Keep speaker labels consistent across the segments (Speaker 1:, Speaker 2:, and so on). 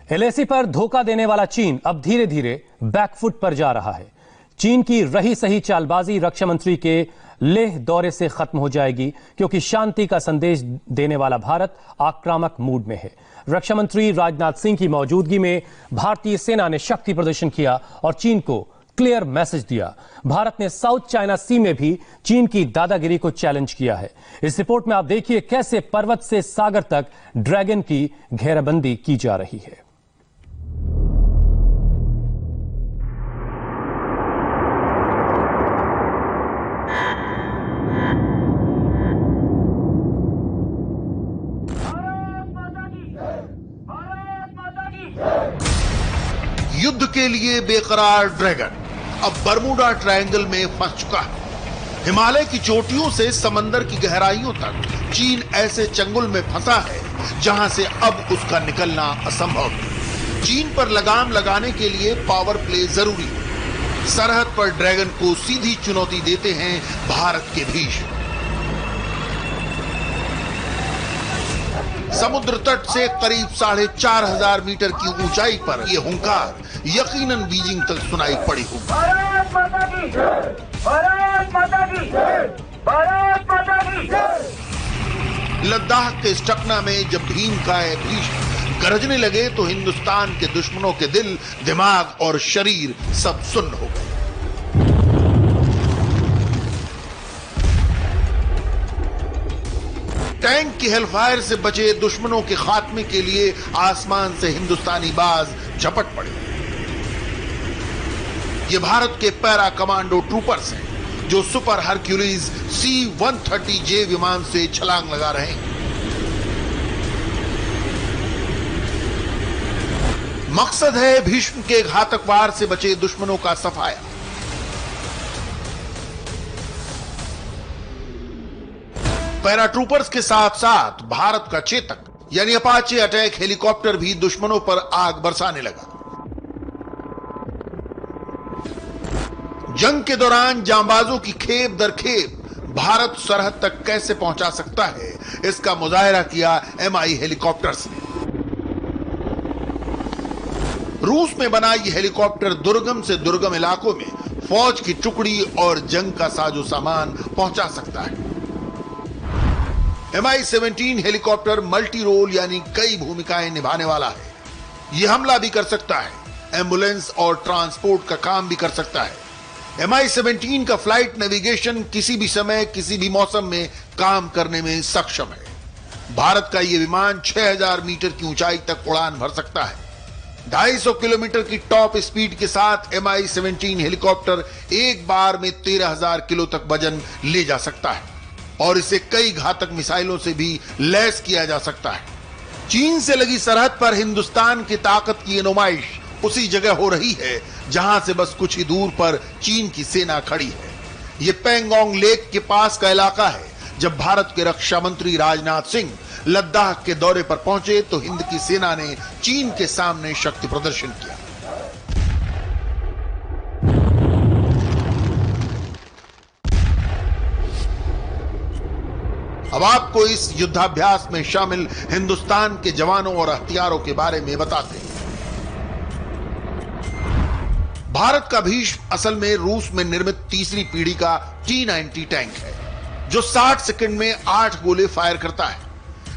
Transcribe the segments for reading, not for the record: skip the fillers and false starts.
Speaker 1: LAC पर धोखा देने वाला चीन अब धीरे धीरे बैकफुट पर जा रहा है। चीन की रही सही चालबाजी रक्षा मंत्री के लेह दौरे से खत्म हो जाएगी, क्योंकि शांति का संदेश देने वाला भारत आक्रामक मूड में है। रक्षा मंत्री राजनाथ सिंह की मौजूदगी में भारतीय सेना ने शक्ति प्रदर्शन किया और चीन को क्लियर मैसेज दिया। भारत ने साउथ चाइना सी में भी चीन की दादागिरी को चैलेंज किया है। इस रिपोर्ट में आप देखिए कैसे पर्वत से सागर तक ड्रैगन की घेराबंदी की जा रही है।
Speaker 2: युद्ध के लिए बेकरार ड्रैगन अब बरमूडा ट्रायंगल में फंस चुका है। हिमालय की चोटियों से समंदर की गहराइयों तक चीन ऐसे चंगुल में फंसा है जहां से अब उसका निकलना असंभव है। चीन पर लगाम लगाने के लिए पावर प्ले जरूरी है। सरहद पर ड्रैगन को सीधी चुनौती देते हैं भारत के भीष्म। समुद्र तट से करीब 4,500 मीटर की ऊंचाई पर यह हुंकार यकीनन बीजिंग तक सुनाई पड़ी होगी।
Speaker 3: भारत माता की जय! भारत माता की जय! भारत माता की जय!
Speaker 2: लद्दाख के स्टकना में जब भीम का भीष्म गरजने लगे तो हिंदुस्तान के दुश्मनों के दिल, दिमाग और शरीर सब सुन्न हो गए। टैंक की हेलफायर से बचे दुश्मनों के खात्मे के लिए आसमान से हिंदुस्तानी बाज झपट पड़े। ये भारत के पैरा कमांडो ट्रूपर्स हैं जो सुपर हरक्यूलिस C-130J विमान से छलांग लगा रहे हैं। मकसद है भीष्म के घातक वार से बचे दुश्मनों का सफाया। पैराट्रूपर्स के साथ साथ भारत का चेतक यानी अपाचे अटैक हेलीकॉप्टर भी दुश्मनों पर आग बरसाने लगा। जंग के दौरान जांबाजों की खेप दर खेप भारत सरहद तक कैसे पहुंचा सकता है, इसका मुजाहिरा किया MI हेलीकॉप्टर्स ने। रूस में बना यह हेलीकॉप्टर दुर्गम से दुर्गम इलाकों में फौज की टुकड़ी और जंग का साजो सामान पहुंचा सकता है। MI-17 हेलीकॉप्टर मल्टी रोल यानी कई भूमिकाएं निभाने वाला है। यह हमला भी कर सकता है, एम्बुलेंस और ट्रांसपोर्ट का काम भी कर सकता है। MI-17 का फ्लाइट नेविगेशन किसी भी समय किसी भी मौसम में काम करने में सक्षम है। भारत का यह विमान 6,000 मीटर की ऊंचाई तक उड़ान भर सकता है। 250 किलोमीटर की टॉप स्पीड के साथ MI-17 हेलीकॉप्टर एक बार में 13,000 किलो तक वजन ले जा सकता है और इसे कई घातक मिसाइलों से भी लैस किया जा सकता है। चीन से लगी सरहद पर हिंदुस्तान की ताकत की नुमाइश उसी जगह हो रही है जहां से बस कुछ ही दूर पर चीन की सेना खड़ी है। यह पैंगोंग लेक के पास का इलाका है। जब भारत के रक्षा मंत्री राजनाथ सिंह लद्दाख के दौरे पर पहुंचे तो हिंद की सेना ने चीन के सामने शक्ति प्रदर्शन किया। अब आपको इस युद्धाभ्यास में शामिल हिंदुस्तान के जवानों और हथियारों के बारे में बताते हैं। भारत का भीष्म असल में रूस में निर्मित तीसरी पीढ़ी का T-90 टैंक है जो 60 सेकंड में 8 गोले फायर करता है।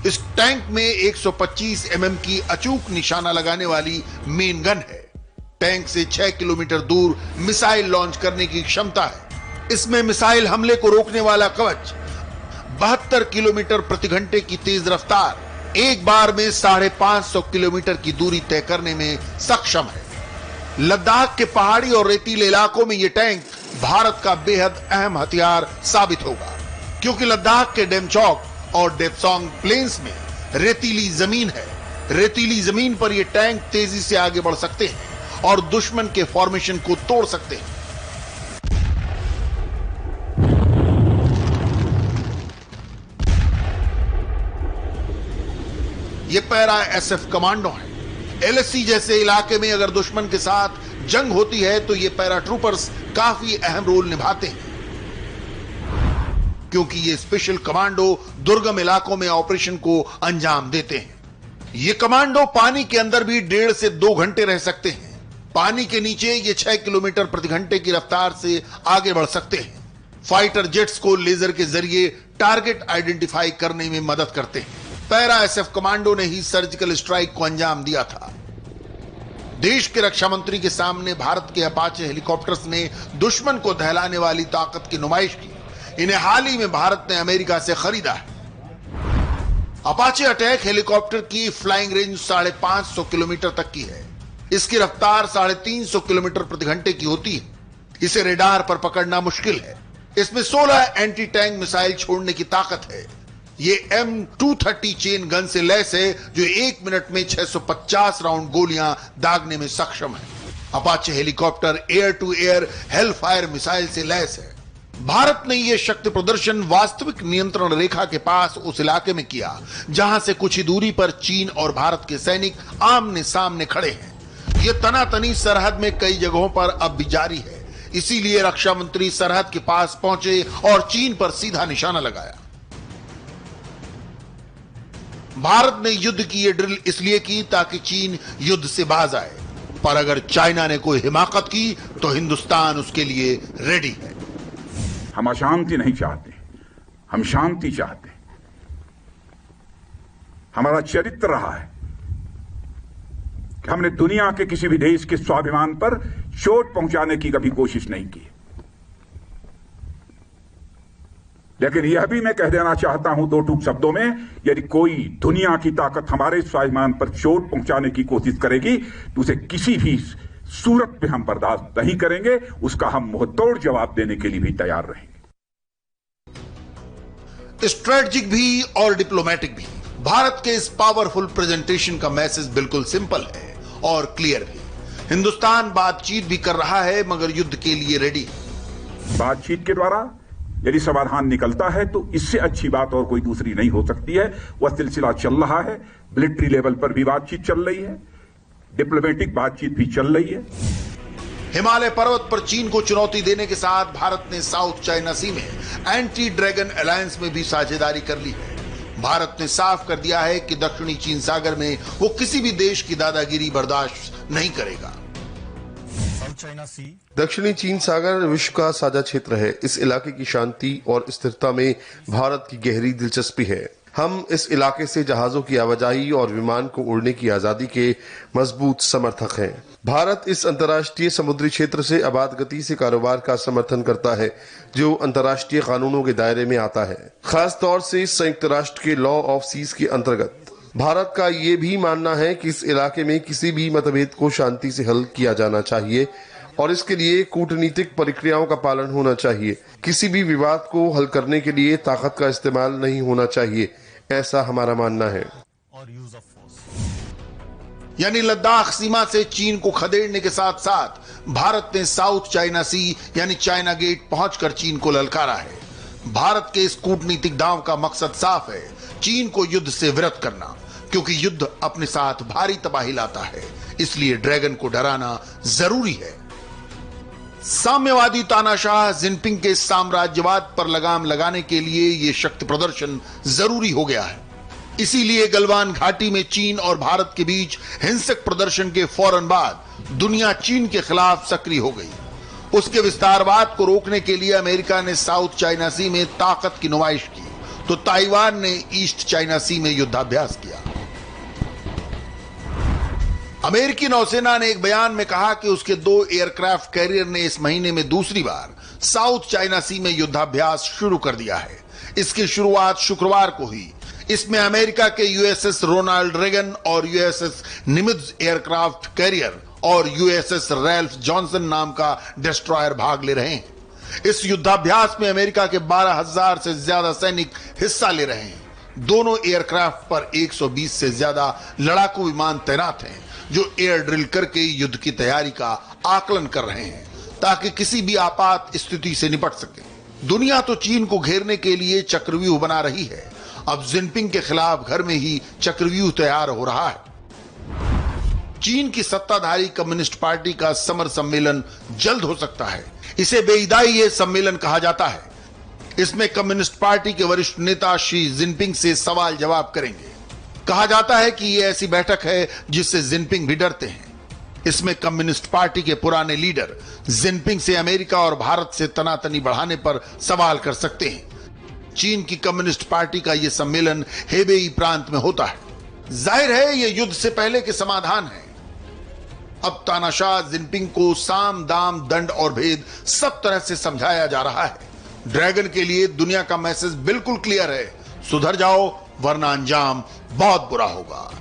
Speaker 2: इस टैंक में 125 mm की अचूक निशाना लगाने वाली मेन गन है। टैंक से 6 किलोमीटर दूर मिसाइल लॉन्च करने की क्षमता है। इसमें मिसाइल हमले को रोकने वाला कवच, 72 किलोमीटर प्रति घंटे की तेज रफ्तार, एक बार में 550 किलोमीटर की दूरी तय करने में सक्षम है। लद्दाख के पहाड़ी और रेतीले इलाकों में यह टैंक भारत का बेहद अहम हथियार साबित होगा, क्योंकि लद्दाख के डेमचौक और डेप्सोंग प्लेन्स में रेतीली जमीन है। रेतीली जमीन पर यह टैंक तेजी से आगे बढ़ सकते हैं और दुश्मन के फॉर्मेशन को तोड़ सकते हैं। ये पैरा SF कमांडो है। LAC जैसे इलाके में अगर दुश्मन के साथ जंग होती है तो ये पैराट्रूपर्स काफी अहम रोल निभाते हैं, क्योंकि ये स्पेशल कमांडो दुर्गम इलाकों में ऑपरेशन को अंजाम देते हैं। ये कमांडो पानी के अंदर भी 1.5 से 2 घंटे रह सकते हैं। पानी के नीचे ये 6 किलोमीटर प्रति घंटे की रफ्तार से आगे बढ़ सकते हैं। फाइटर जेट्स को लेजर के जरिए टारगेट आइडेंटिफाई करने में मदद करते हैं। पैरा एसएफ कमांडो ने ही सर्जिकल स्ट्राइक को अंजाम दिया था। देश के रक्षा मंत्री के सामने भारत के अपाचे हेलीकॉप्टर्स ने दुश्मन को दहलाने वाली ताकत की नुमाइश की। इन्हें हाल ही में भारत ने अमेरिका से खरीदा है। अपाचे अटैक हेलीकॉप्टर की फ्लाइंग रेंज 550 किलोमीटर तक की है। इसकी रफ्तार 350 किलोमीटर प्रति घंटे की होती है। इसे रेडार पर पकड़ना मुश्किल है। इसमें 16 एंटी टैंक मिसाइल छोड़ने की ताकत है। ये M230 चेन गन से लैस है जो 1 मिनट में 650 राउंड गोलियां दागने में सक्षम है। Apache helicopter air to air hellfire missile से लैस है। भारत ने यह शक्ति प्रदर्शन वास्तविक नियंत्रण रेखा के पास उस इलाके में किया जहां से कुछ ही दूरी पर चीन और भारत के सैनिक आमने सामने खड़े हैं। यह तनातनी सरहद में कई जगहों पर अब भी जारी है। इसीलिए रक्षा मंत्री सरहद के पास पहुंचे और चीन पर सीधा निशाना लगाया। भारत ने युद्ध की यह ड्रिल इसलिए की ताकि चीन युद्ध से बाज आए, पर अगर चाइना ने कोई हिमाकत की तो हिंदुस्तान उसके लिए रेडी है।
Speaker 4: हम अशांति नहीं चाहते, हम शांति चाहते। हमारा चरित्र रहा है कि हमने दुनिया के किसी भी देश के स्वाभिमान पर चोट पहुंचाने की कभी कोशिश नहीं की। लेकिन यह भी मैं कह देना चाहता हूं 2 टूक शब्दों में, यदि कोई दुनिया की ताकत हमारे स्वाभिमान पर चोट पहुंचाने की कोशिश करेगी तो उसे किसी भी सूरत में हम बर्दाश्त नहीं करेंगे। उसका हम मुंहतोड़ जवाब देने के लिए भी तैयार रहेंगे।
Speaker 2: स्ट्रेटेजिक भी और डिप्लोमेटिक भी। भारत के इस पावरफुल प्रेजेंटेशन का मैसेज बिल्कुल सिंपल है और क्लियर भी। हिंदुस्तान बातचीत भी कर रहा है मगर युद्ध के लिए रेडी है।
Speaker 4: बातचीत के द्वारा यदि समाधान निकलता है तो इससे अच्छी बात और कोई दूसरी नहीं हो सकती है। वह सिलसिला चल रहा है। मिलिट्री लेवल पर भी बातचीत चल रही है, डिप्लोमेटिक बातचीत भी चल रही है।
Speaker 2: हिमालय पर्वत पर चीन को चुनौती देने के साथ भारत ने साउथ चाइना सी में एंटी ड्रैगन अलायंस में भी साझेदारी कर ली है। भारत ने साफ कर दिया है कि दक्षिणी चीन सागर में वो किसी भी देश की दादागिरी बर्दाश्त नहीं करेगा।
Speaker 5: दक्षिणी चीन सागर विश्व का साझा क्षेत्र है। इस इलाके की शांति और स्थिरता में भारत की गहरी दिलचस्पी है। हम इस इलाके से जहाजों की आवाजाही और विमान को उड़ने की आजादी के मजबूत समर्थक हैं। भारत इस अंतर्राष्ट्रीय समुद्री क्षेत्र से आबाद गति से कारोबार का समर्थन करता है जो अंतर्राष्ट्रीय कानूनों के दायरे में आता है, खास तौर से संयुक्त राष्ट्र के लॉ ऑफ सीज के अंतर्गत। भारत का ये भी मानना है कि इस इलाके में किसी भी मतभेद को शांति से हल किया जाना चाहिए और इसके लिए कूटनीतिक प्रक्रियाओं का पालन होना चाहिए। किसी भी विवाद को हल करने के लिए ताकत का इस्तेमाल नहीं होना चाहिए, ऐसा हमारा मानना है।
Speaker 2: यानी लद्दाख सीमा से चीन को खदेड़ने के साथ साथ भारत ने साउथ चाइना सी यानी चाइना गेट पहुंचकर चीन को ललकारा है। भारत के इस कूटनीतिक दांव का मकसद साफ है, चीन को युद्ध से विरत करना, क्योंकि युद्ध अपने साथ भारी तबाही लाता है। इसलिए ड्रैगन को डराना जरूरी है। साम्यवादी तानाशाह जिनपिंग के साम्राज्यवाद पर लगाम लगाने के लिए यह शक्ति प्रदर्शन जरूरी हो गया है। इसीलिए गलवान घाटी में चीन और भारत के बीच हिंसक प्रदर्शन के फौरन बाद दुनिया चीन के खिलाफ सक्रिय हो गई। उसके विस्तारवाद को रोकने के लिए अमेरिका ने साउथ चाइना सी में ताकत की नुमाइश की तो ताइवान ने ईस्ट चाइना सी में युद्धाभ्यास किया। अमेरिकी नौसेना ने एक बयान में कहा कि उसके 2 एयरक्राफ्ट कैरियर ने इस महीने में दूसरी बार साउथ चाइना सी में युद्धाभ्यास शुरू कर दिया है। इसकी शुरुआत शुक्रवार को हुई। इसमें अमेरिका के यूएसएस रोनाल्ड रेगन और यूएसएस निमित्ज एयरक्राफ्ट कैरियर और यूएसएस रैल्फ जॉनसन नाम का डिस्ट्रॉयर भाग ले रहे हैं। इस युद्धाभ्यास में अमेरिका के 12,000 से ज्यादा सैनिक हिस्सा ले रहे हैं। दोनों एयरक्राफ्ट पर 120 से ज्यादा लड़ाकू विमान तैनात हैं जो एयर ड्रिल करके युद्ध की तैयारी का आकलन कर रहे हैं ताकि किसी भी आपात स्थिति से निपट सके। दुनिया तो चीन को घेरने के लिए चक्रव्यूह बना रही है। अब जिनपिंग के खिलाफ घर में ही चक्रव्यूह तैयार हो रहा है। चीन की सत्ताधारी कम्युनिस्ट पार्टी का समर सम्मेलन जल्द हो सकता है। इसे बेईदाई सम्मेलन कहा जाता है। इसमें कम्युनिस्ट पार्टी के वरिष्ठ नेता शी जिनपिंग से सवाल जवाब करेंगे। कहा जाता है कि यह ऐसी बैठक है जिससे जिनपिंग भी डरते हैं। इसमें कम्युनिस्ट पार्टी के पुराने लीडर जिनपिंग से अमेरिका और भारत से तनातनी बढ़ाने पर सवाल कर सकते हैं। चीन की कम्युनिस्ट पार्टी का यह सम्मेलन हेबेई प्रांत में होता है। जाहिर है यह युद्ध से पहले के समाधान है। अब तानाशाह जिनपिंग को साम दाम दंड और भेद सब तरह से समझाया जा रहा है। ड्रैगन के लिए दुनिया का मैसेज बिल्कुल क्लियर है, सुधर जाओ वरना अंजाम बहुत बुरा होगा।